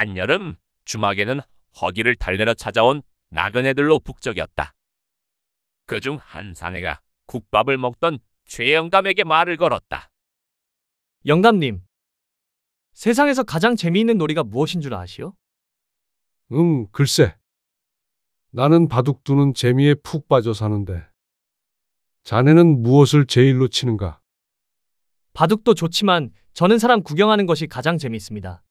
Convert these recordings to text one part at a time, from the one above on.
한여름 주막에는 허기를 달래러 찾아온 나그네들로 북적였다. 그중 한 사내가 국밥을 먹던 최영감에게 말을 걸었다. 영감님, 세상에서 가장 재미있는 놀이가 무엇인 줄 아시오? 글쎄. 나는 바둑 두는 재미에 푹 빠져 사는데. 자네는 무엇을 제일로 치는가? 바둑도 좋지만 저는 사람 구경하는 것이 가장 재미있습니다.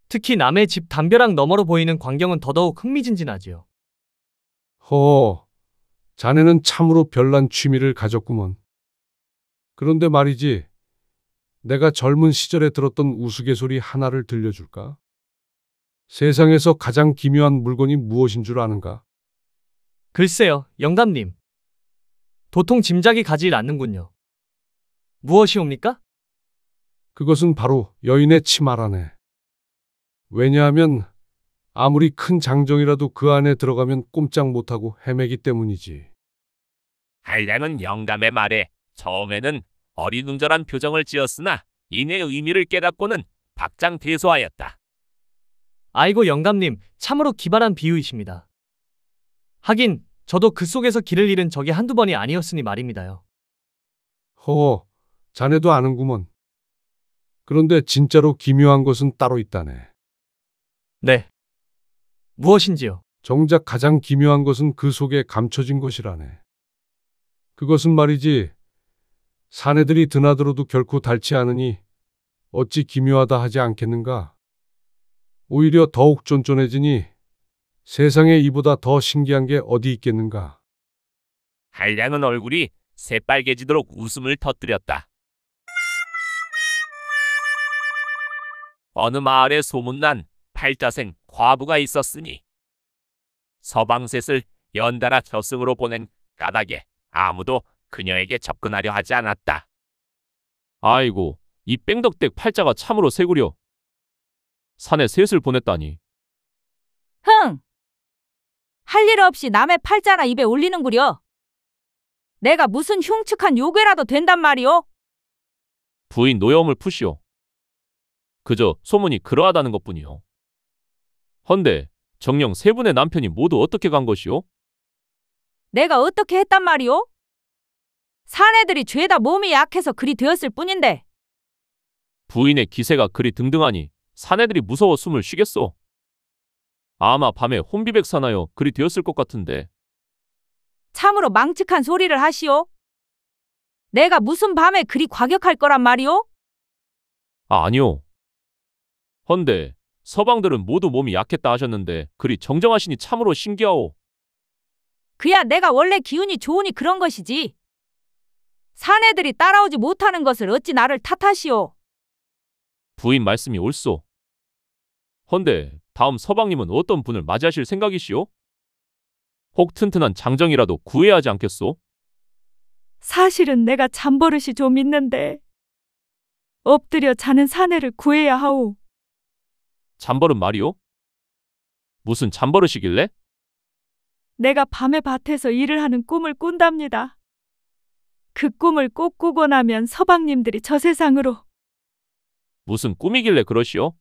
특히 남의 집 담벼락 너머로 보이는 광경은 더더욱 흥미진진하지요. 허, 자네는 참으로 별난 취미를 가졌구먼. 그런데 말이지, 내가 젊은 시절에 들었던 우스갯소리 하나를 들려줄까? 세상에서 가장 기묘한 물건이 무엇인 줄 아는가? 글쎄요, 영감님. 도통 짐작이 가지 않는군요. 무엇이옵니까? 그것은 바로 여인의 치마라네. 왜냐하면 아무리 큰 장정이라도 그 안에 들어가면 꼼짝 못하고 헤매기 때문이지. 한량은 영감의 말에 처음에는 어리둥절한 표정을 지었으나 이내 의미를 깨닫고는 박장대소하였다. 아이고 영감님, 참으로 기발한 비유이십니다. 하긴 저도 그 속에서 길을 잃은 적이 한두 번이 아니었으니 말입니다요. 허, 자네도 아는구먼. 그런데 진짜로 기묘한 것은 따로 있다네. 네. 무엇인지요? 정작 가장 기묘한 것은 그 속에 감춰진 것이라네. 그것은 말이지, 사내들이 드나들어도 결코 닳지 않으니 어찌 기묘하다 하지 않겠는가? 오히려 더욱 쫀쫀해지니 세상에 이보다 더 신기한 게 어디 있겠는가? 한량은 얼굴이 새빨개지도록 웃음을 터뜨렸다. 어느 마을에 소문난 팔자생 과부가 있었으니 서방셋을 연달아 저승으로 보낸 까닭에 아무도 그녀에게 접근하려 하지 않았다. 아이고, 이 뺑덕댁 팔자가 참으로 새구려. 산에 셋을 보냈다니. 흥! 할 일 없이 남의 팔자나 입에 올리는구려. 내가 무슨 흉측한 요괴라도 된단 말이오? 부인 노여움을 푸시오. 그저 소문이 그러하다는 것뿐이요. 헌데 정녕 세 분의 남편이 모두 어떻게 간 것이오? 내가 어떻게 했단 말이오? 사내들이 죄다 몸이 약해서 그리 되었을 뿐인데. 부인의 기세가 그리 등등하니 사내들이 무서워 숨을 쉬겠소. 아마 밤에 혼비백산하여 그리 되었을 것 같은데. 참으로 망측한 소리를 하시오. 내가 무슨 밤에 그리 과격할 거란 말이오? 아니요. 헌데 서방들은 모두 몸이 약했다 하셨는데 그리 정정하시니 참으로 신기하오. 그야 내가 원래 기운이 좋으니 그런 것이지. 사내들이 따라오지 못하는 것을 어찌 나를 탓하시오. 부인 말씀이 옳소. 헌데 다음 서방님은 어떤 분을 맞이하실 생각이시오? 혹 튼튼한 장정이라도 구해야 하지 않겠소? 사실은 내가 잠버릇이 좀 있는데 엎드려 자는 사내를 구해야 하오. 잠버릇 말이오? 무슨 잠버릇이길래? 내가 밤에 밭에서 일을 하는 꿈을 꾼답니다. 그 꿈을 꼭 꾸고 나면 서방님들이 저 세상으로. 무슨 꿈이길래 그러시오?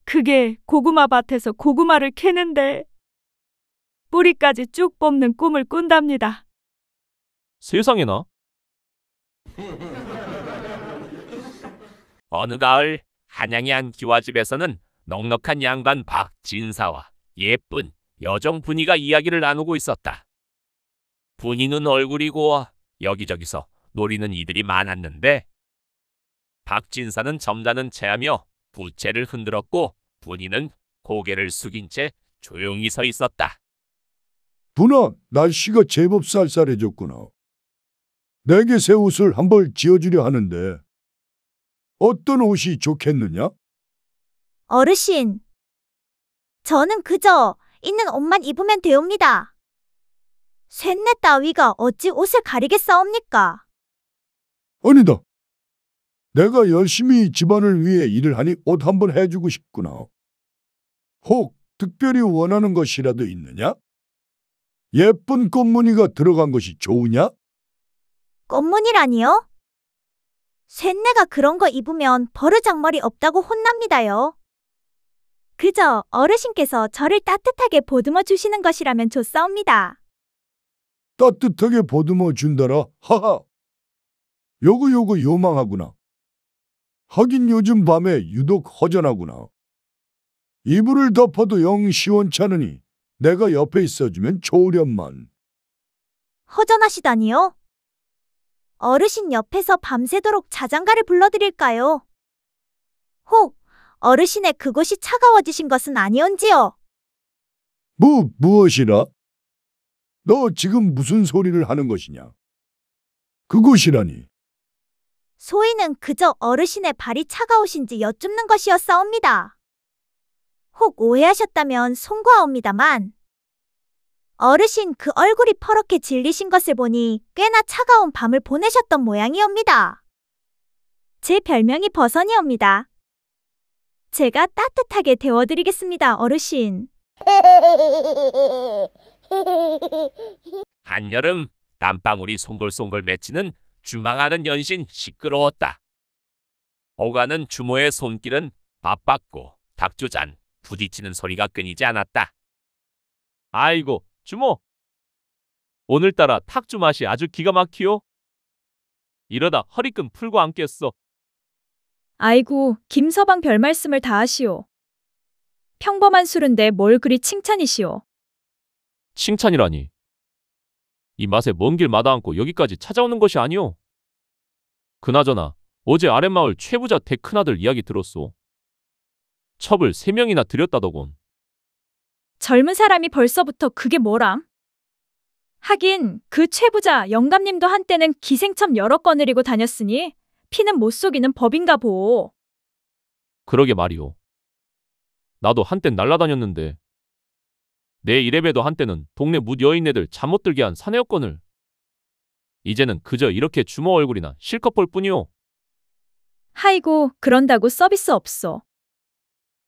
그게 고구마 밭에서 고구마를 캐는데 뿌리까지 쭉 뽑는 꿈을 꾼답니다. 세상에나? 어느 가을 한양의 한 기와집에서는 넉넉한 양반 박진사와 예쁜 여정 분이가 이야기를 나누고 있었다. 분이는 얼굴이고 여기저기서 노리는 이들이 많았는데 박진사는 점잖은 체하며 부채를 흔들었고 분이는 고개를 숙인 채 조용히 서 있었다. 분아, 날씨가 제법 쌀쌀해졌구나. 내게 새 옷을 한 벌 지어주려 하는데 어떤 옷이 좋겠느냐? 어르신, 저는 그저 있는 옷만 입으면 되옵니다. 쇳내 따위가 어찌 옷을 가리겠사옵니까? 아니다. 내가 열심히 집안을 위해 일을 하니 옷 한 번 해주고 싶구나. 혹 특별히 원하는 것이라도 있느냐? 예쁜 꽃무늬가 들어간 것이 좋으냐? 꽃무늬라니요? 쇳내가 그런 거 입으면 버르장머리 없다고 혼납니다요. 그저 어르신께서 저를 따뜻하게 보듬어 주시는 것이라면 좋사옵니다. 따뜻하게 보듬어 준다라. 하하. 요거 요망하구나. 하긴 요즘 밤에 유독 허전하구나. 이불을 덮어도 영 시원찮으니 내가 옆에 있어주면 좋으련만. 허전하시다니요? 어르신 옆에서 밤새도록 자장가를 불러드릴까요? 혹 어르신의 그곳이 차가워지신 것은 아니온지요? 무엇이라? 너 지금 무슨 소리를 하는 것이냐? 그곳이라니. 소위는 그저 어르신의 발이 차가우신지 여쭙는 것이었사옵니다. 혹 오해하셨다면 송구하옵니다만 어르신 그 얼굴이 퍼렇게 질리신 것을 보니 꽤나 차가운 밤을 보내셨던 모양이옵니다. 제 별명이 버선이옵니다. 제가 따뜻하게 데워드리겠습니다, 어르신. 한여름 땀방울이 송골송골 맺히는 주망하는 연신 시끄러웠다. 오가는 주모의 손길은 바빴고 닭조잔 부딪히는 소리가 끊이지 않았다. 아이고, 주모. 오늘따라 탁주 맛이 아주 기가 막히요. 이러다 허리끈 풀고 앉겠어. 아이고, 김서방 별 말씀을 다 하시오. 평범한 술인데 뭘 그리 칭찬이시오. 칭찬이라니. 이 맛에 먼 길 마다 않고 여기까지 찾아오는 것이 아니오. 그나저나 어제 아랫마을 최부자 댁 큰아들 이야기 들었소. 첩을 3명이나 들였다더군. 젊은 사람이 벌써부터 그게 뭐람? 하긴 그 최부자 영감님도 한때는 기생첩 여러 거느리고 다녔으니 피는 못 속이는 법인가 보오. 그러게 말이오. 나도 한땐 날라다녔는데 내 이래봬도 한때는 동네 묻 여인네들 잠 못 들게 한 사내였거늘. 이제는 그저 이렇게 주모 얼굴이나 실컷 볼 뿐이오. 하이고, 그런다고 서비스 없어.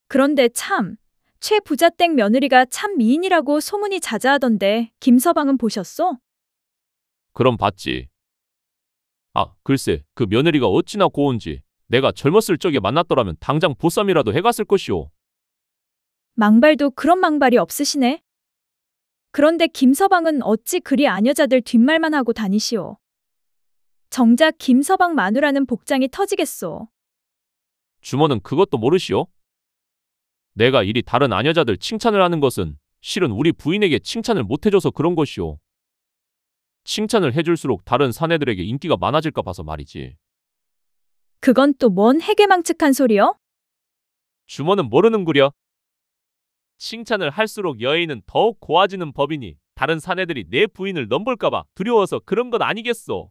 그런데 참, 최 부자댁 며느리가 참 미인이라고 소문이 자자하던데 김서방은 보셨소? 그럼 봤지. 아, 글쎄 그 며느리가 어찌나 고운지 내가 젊었을 적에 만났더라면 당장 보쌈이라도 해갔을 것이오. 망발도 그런 망발이 없으시네. 그런데 김서방은 어찌 그리 아녀자들 뒷말만 하고 다니시오. 정작 김서방 마누라는 복장이 터지겠소. 주모는 그것도 모르시오? 내가 이리 다른 아녀자들 칭찬을 하는 것은 실은 우리 부인에게 칭찬을 못 해줘서 그런 것이오. 칭찬을 해줄수록 다른 사내들에게 인기가 많아질까 봐서 말이지. 그건 또 뭔 해괴망측한 소리여? 주모는 모르는구려. 칭찬을 할수록 여인은 더욱 고와지는 법이니 다른 사내들이 내 부인을 넘볼까봐 두려워서 그런 건 아니겠소.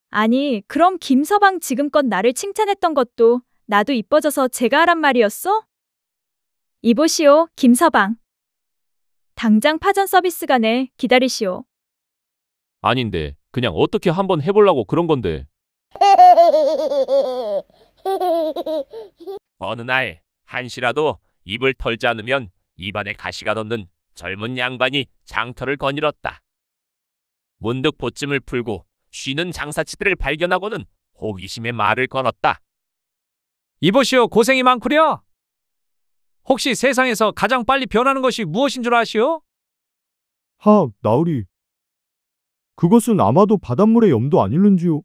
아니, 그럼 김서방 지금껏 나를 칭찬했던 것도 나도 이뻐져서 제가 하란 말이었어? 이보시오, 김서방. 당장 파전 서비스 가네. 기다리시오. 아닌데 그냥 어떻게 한번 해보려고 그런 건데. 어느 날 한시라도 입을 털지 않으면 입안에 가시가 돋는 젊은 양반이 장터를 거닐었다. 문득 보찜을 풀고 쉬는 장사치들을 발견하고는 호기심에 말을 걸었다. 이보시오, 고생이 많구려. 혹시 세상에서 가장 빨리 변하는 것이 무엇인 줄 아시오? 하, 나으리. 그것은 아마도 바닷물의 염도 아닐는지요.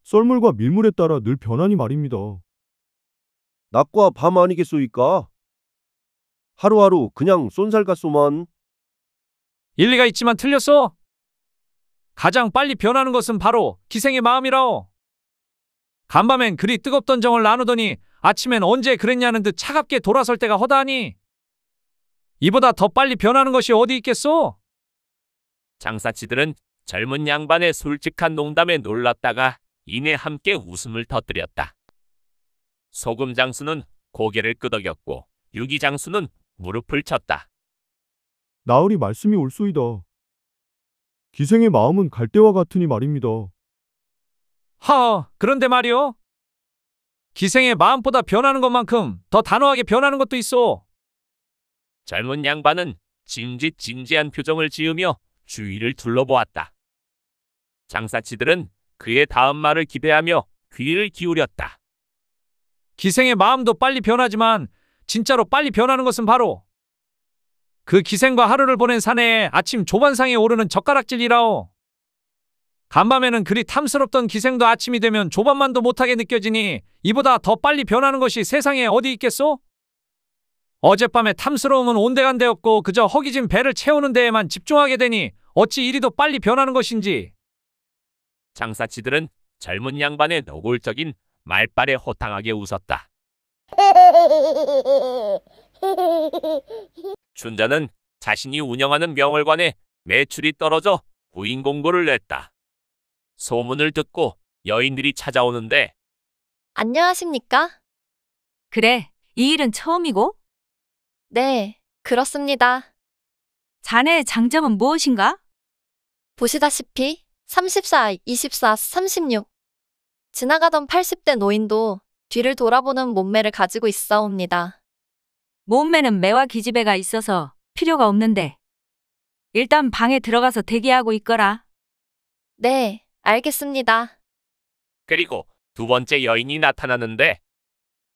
썰물과 밀물에 따라 늘 변하니 말입니다. 낮과 밤 아니겠소이까? 하루하루 그냥 쏜살 같소만. 일리가 있지만 틀렸소. 가장 빨리 변하는 것은 바로 기생의 마음이라오. 간밤엔 그리 뜨겁던 정을 나누더니 아침엔 언제 그랬냐는 듯 차갑게 돌아설 때가 허다하니 이보다 더 빨리 변하는 것이 어디 있겠소? 장사치들은 젊은 양반의 솔직한 농담에 놀랐다가 이내 함께 웃음을 터뜨렸다. 소금 장수는 고개를 끄덕였고 유기 장수는 무릎을 쳤다. 나으리 말씀이 옳소이다. 기생의 마음은 갈대와 같으니 말입니다. 그런데 말이오. 기생의 마음보다 변하는 것만큼 더 단호하게 변하는 것도 있어. 젊은 양반은 진지한 표정을 지으며 주위를 둘러보았다. 장사치들은 그의 다음 말을 기대하며 귀를 기울였다. 기생의 마음도 빨리 변하지만 진짜로 빨리 변하는 것은 바로 그 기생과 하루를 보낸 사내의 아침 조반상에 오르는 젓가락질이라오. 간밤에는 그리 탐스럽던 기생도 아침이 되면 조반만도 못하게 느껴지니 이보다 더 빨리 변하는 것이 세상에 어디 있겠소? 어젯밤의 탐스러움은 온데간데없고 그저 허기진 배를 채우는 데에만 집중하게 되니 어찌 이리도 빨리 변하는 것인지. 장사치들은 젊은 양반의 노골적인 말발에 호탕하게 웃었다. 춘자는 자신이 운영하는 명월관에 매출이 떨어져 부인 공고를 냈다. 소문을 듣고 여인들이 찾아오는데 안녕하십니까? 그래, 이 일은 처음이고? 네, 그렇습니다. 자네의 장점은 무엇인가? 보시다시피 34, 24, 36. 지나가던 80대 노인도 뒤를 돌아보는 몸매를 가지고 있사옵니다. 몸매는 매와 기지배가 있어서 필요가 없는데. 일단 방에 들어가서 대기하고 있거라. 네, 알겠습니다. 그리고 두 번째 여인이 나타나는데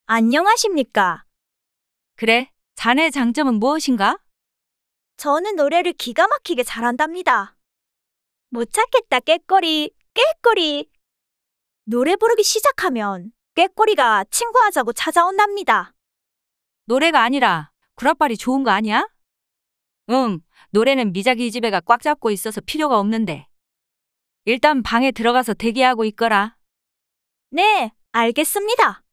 안녕하십니까? 그래, 자네의 장점은 무엇인가? 저는 노래를 기가 막히게 잘한답니다. 못 찾겠다 꾀꼬리, 꾀꼬리. 노래 부르기 시작하면 꾀꼬리가 친구하자고 찾아온답니다. 노래가 아니라 구라빨이 좋은 거 아니야? 노래는 미자기 지배가 꽉 잡고 있어서 필요가 없는데. 일단 방에 들어가서 대기하고 있거라. 네, 알겠습니다.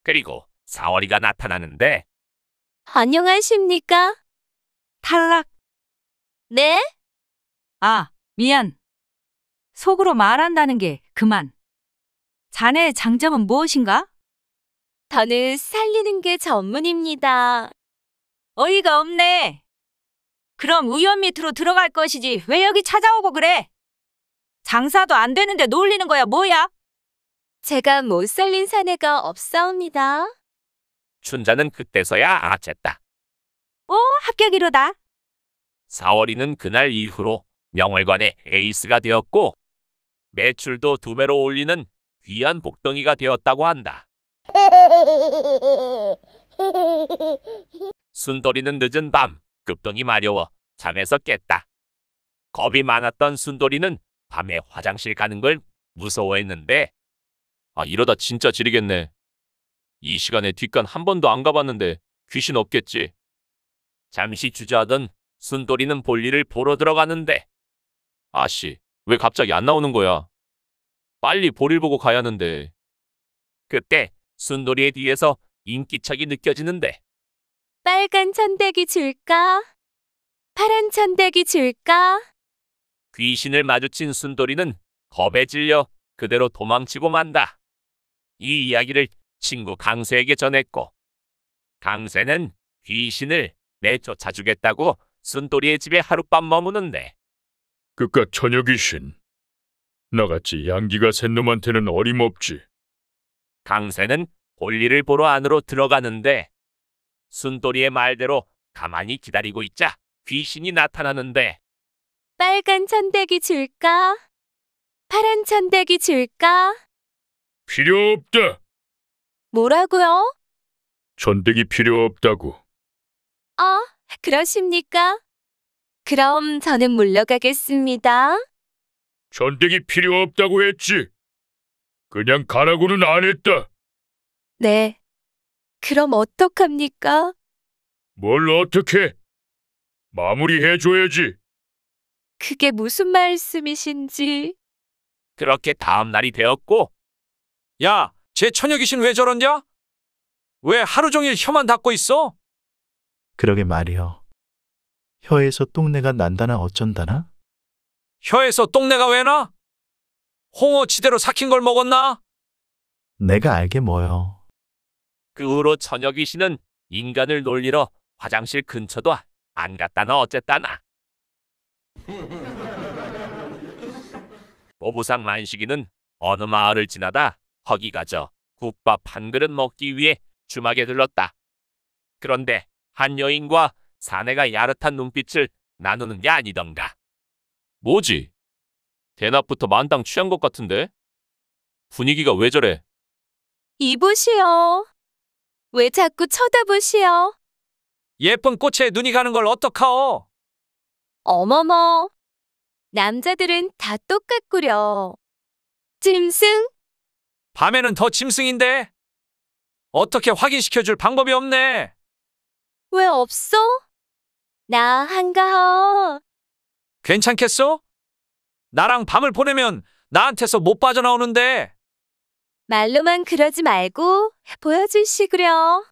그리고 사월이가 나타나는데 안녕하십니까? 탈락. 네? 아, 미안. 속으로 말한다는 게 그만. 자네의 장점은 무엇인가? 저는 살리는 게 전문입니다. 어이가 없네. 그럼 의원 밑으로 들어갈 것이지 왜 여기 찾아오고 그래? 장사도 안 되는데 놀리는 거야 뭐야? 제가 못 살린 사내가 없사옵니다. 춘자는 그때서야 아쨌다. 오, 합격이로다. 사월이는 그날 이후로 명월관의 에이스가 되었고 매출도 2배로 올리는 귀한 복덩이가 되었다고 한다. 순돌이는 늦은 밤 급덩이 마려워 잠에서 깼다. 겁이 많았던 순돌이는 밤에 화장실 가는 걸 무서워했는데 이러다 진짜 지리겠네. 이 시간에 뒷간 한 번도 안 가봤는데 귀신 없겠지. 잠시 주저하던 순돌이는 볼일을 보러 들어가는데 아씨, 왜 갑자기 안 나오는 거야? 빨리 볼일 보고 가야 하는데. 그때 순돌이의 뒤에서 인기척이 느껴지는데 빨간 천대기 줄까? 파란 천대기 줄까? 귀신을 마주친 순돌이는 겁에 질려 그대로 도망치고 만다. 이 이야기를 친구 강세에게 전했고 강세는 귀신을 내쫓아 주겠다고 순돌이의 집에 하룻밤 머무는데 그깟 처녀 귀신. 나같이 양기가 센 놈한테는 어림없지. 강세는 볼일을 보러 안으로 들어가는데 순돌이의 말대로 가만히 기다리고 있자 귀신이 나타나는데 빨간 천대기 줄까? 파란 천대기 줄까? 필요 없다. 뭐라고요? 전대기 필요 없다고. 그러십니까? 그럼 저는 물러가겠습니다. 전대기 필요 없다고 했지. 그냥 가라고는 안 했다. 네. 그럼 어떡합니까? 뭘 어떻게? 마무리해줘야지. 그게 무슨 말씀이신지. 그렇게 다음 날이 되었고 야, 쟤 처녀 귀신 왜 저러냐? 왜 하루 종일 혀만 닫고 있어? 그러게 말이여. 혀에서 똥내가 난다나 어쩐다나? 혀에서 똥내가 왜 나? 홍어 지대로 삭힌 걸 먹었나? 내가 알게 뭐여. 그 후로 처녀 귀신은 인간을 놀리러 화장실 근처도 안 갔다나 어쨌다나. 보부상 만식이는 어느 마을을 지나다 허기가 져 국밥 한 그릇 먹기 위해 주막에 들렀다. 그런데 한 여인과 사내가 야릇한 눈빛을 나누는 게 아니던가. 뭐지? 대낮부터 만땅 취한 것 같은데? 분위기가 왜 저래? 이보시오. 왜 자꾸 쳐다보시오? 예쁜 꽃에 눈이 가는 걸 어떡하오? 어머머, 남자들은 다 똑같구려. 짐승? 밤에는 더 짐승인데? 어떻게 확인시켜줄 방법이 없네. 왜 없어? 나 한가하. 괜찮겠어? 나랑 밤을 보내면 나한테서 못 빠져나오는데. 말로만 그러지 말고 보여주시구려.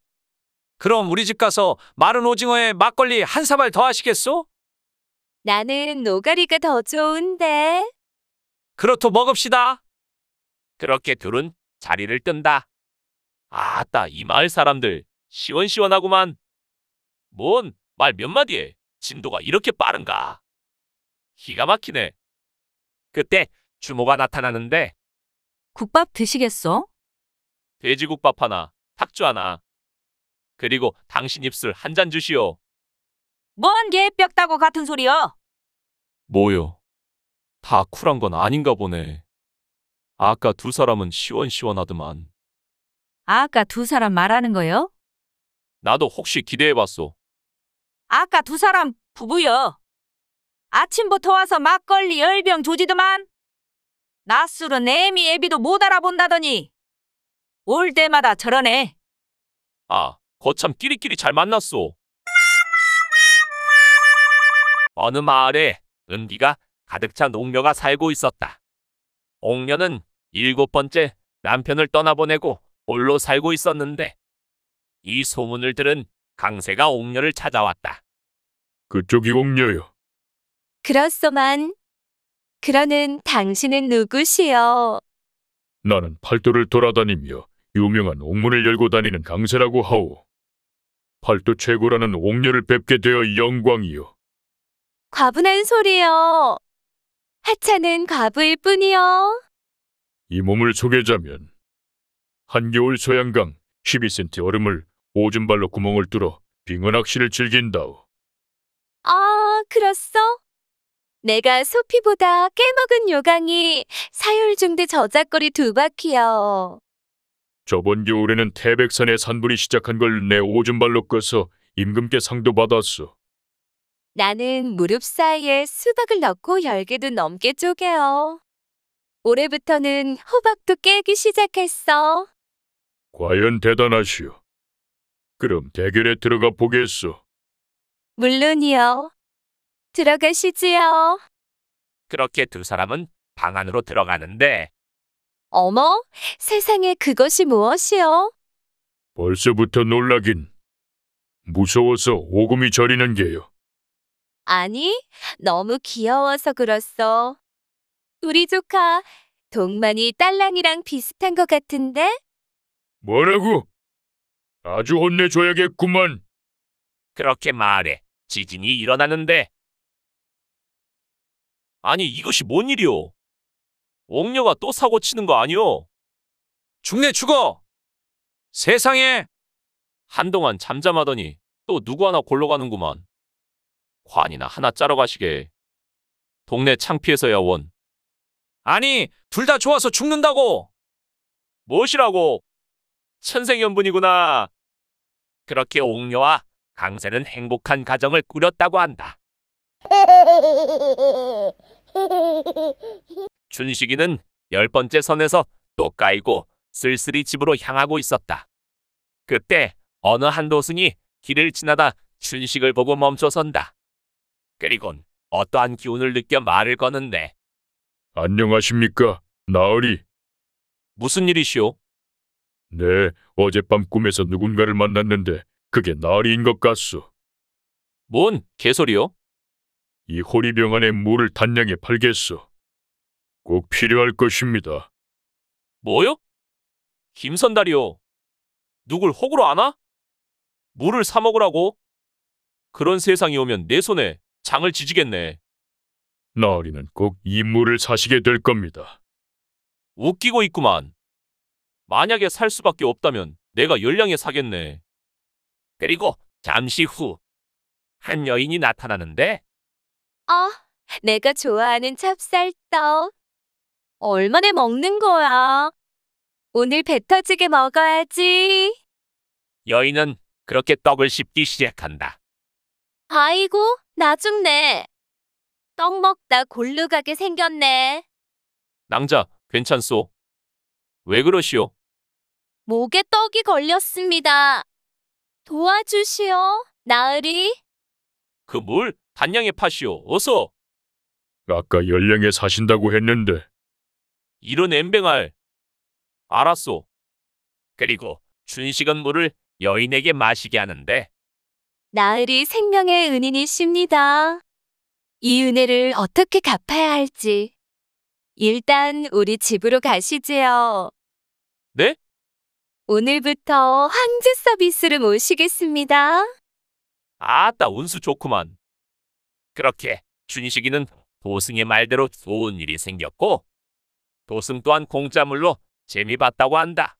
그럼 우리 집 가서 마른 오징어에 막걸리 한 사발 더 하시겠소? 나는 노가리가 더 좋은데. 그렇도 먹읍시다. 그렇게 둘은 자리를 뜬다. 아따, 이 마을 사람들 시원시원하구만. 뭔 말 몇 마디에 진도가 이렇게 빠른가. 기가 막히네. 그때 주모가 나타나는데 국밥 드시겠어? 돼지국밥 하나, 탁주 하나. 그리고 당신 입술 한 잔 주시오. 뭔 개벽 따고 같은 소리여? 뭐요? 다 쿨한 건 아닌가 보네. 아까 두 사람은 시원시원하더만. 아까 두 사람 말하는 거요? 나도 혹시 기대해봤소. 아까 두 사람 부부여. 아침부터 와서 막걸리 10병 조지더만. 낮술은 애미 애비도 못 알아본다더니 올 때마다 저러네. 아, 거참 끼리끼리 잘 만났소. 어느 마을에 은비가 가득 찬 옥녀가 살고 있었다. 옥녀는 7번째 남편을 떠나보내고 홀로 살고 있었는데 이 소문을 들은 강세가 옥녀를 찾아왔다. 그쪽이 옥녀요. 그렇소만. 그러는 당신은 누구시여? 나는 팔도를 돌아다니며 유명한 옥문을 열고 다니는 강세라고 하오. 팔도 최고라는 옥녀를 뵙게 되어 영광이요. 과분한 소리여. 하찮은 과부일 뿐이여. 이 몸을 소개자면 한겨울 소양강 12cm 얼음을 오줌발로 구멍을 뚫어 빙어 낚시를 즐긴다오. 아, 그렇소? 내가 소피보다 깨먹은 요강이 사율중대 저작거리 2바퀴여. 저번 겨울에는 태백산에 산불이 시작한 걸 내 오줌발로 꺼서 임금께 상도 받았어. 나는 무릎 사이에 수박을 넣고 10개도 넘게 쪼개요. 올해부터는 호박도 깨기 시작했어. 과연 대단하시오. 그럼 대결에 들어가 보겠소. 물론이요. 들어가시지요. 그렇게 두 사람은 방 안으로 들어가는데 어머, 세상에 그것이 무엇이요? 벌써부터 놀라긴. 무서워서 오금이 저리는 게요. 아니, 너무 귀여워서 그렇소. 우리 조카 동만이 딸랑이랑 비슷한 것 같은데? 뭐라고? 아주 혼내줘야겠구만. 그렇게 마을에 지진이 일어나는데 아니 이것이 뭔 일이오? 옥녀가 또 사고 치는 거 아니오? 죽네 죽어. 세상에. 한동안 잠잠하더니 또 누구 하나 골러 가는구만. 관이나 하나 짜러 가시게. 동네 창피해서야 원. 아니 둘 다 좋아서 죽는다고. 무엇이라고? 천생연분이구나. 그렇게 옥녀와 강세는 행복한 가정을 꾸렸다고 한다. 춘식이는 10번째 선에서 또 까이고 쓸쓸히 집으로 향하고 있었다. 그때 어느 한 도승이 길을 지나다 춘식을 보고 멈춰선다. 그리곤 어떠한 기운을 느껴 말을 거는데 안녕하십니까, 나으리. 무슨 일이시오? 네, 어젯밤 꿈에서 누군가를 만났는데 그게 나으리인 것 같소. 뭔 개소리요? 이 호리병 안에 물을 단량에 팔겠소. 꼭 필요할 것입니다. 뭐요? 김선달이요. 누굴 호구로 아나? 물을 사 먹으라고? 그런 세상이 오면 내 손에 장을 지지겠네. 나으리는 꼭 이 물을 사시게 될 겁니다. 웃기고 있구만. 만약에 살 수밖에 없다면 내가 열량에 사겠네. 그리고 잠시 후 한 여인이 나타나는데 내가 좋아하는 찹쌀떡. 얼마나 먹는 거야? 오늘 배 터지게 먹어야지. 여인은 그렇게 떡을 씹기 시작한다. 아이고, 나 죽네. 떡 먹다 골루 가게 생겼네. 낭자, 괜찮소? 왜 그러시오? 목에 떡이 걸렸습니다. 도와주시오, 나으리. 그 물 단량에 파시오. 어서. 아까 연령에 사신다고 했는데 이런 엠뱅알. 알았소. 그리고 춘식은 물을 여인에게 마시게 하는데 나으리 생명의 은인이십니다. 이 은혜를 어떻게 갚아야 할지. 일단 우리 집으로 가시지요. 네? 오늘부터 황제 서비스를 모시겠습니다. 아따 운수 좋구만. 그렇게 춘식이는 도승의 말대로 좋은 일이 생겼고 도승 또한 공짜물로 재미 봤다고 한다.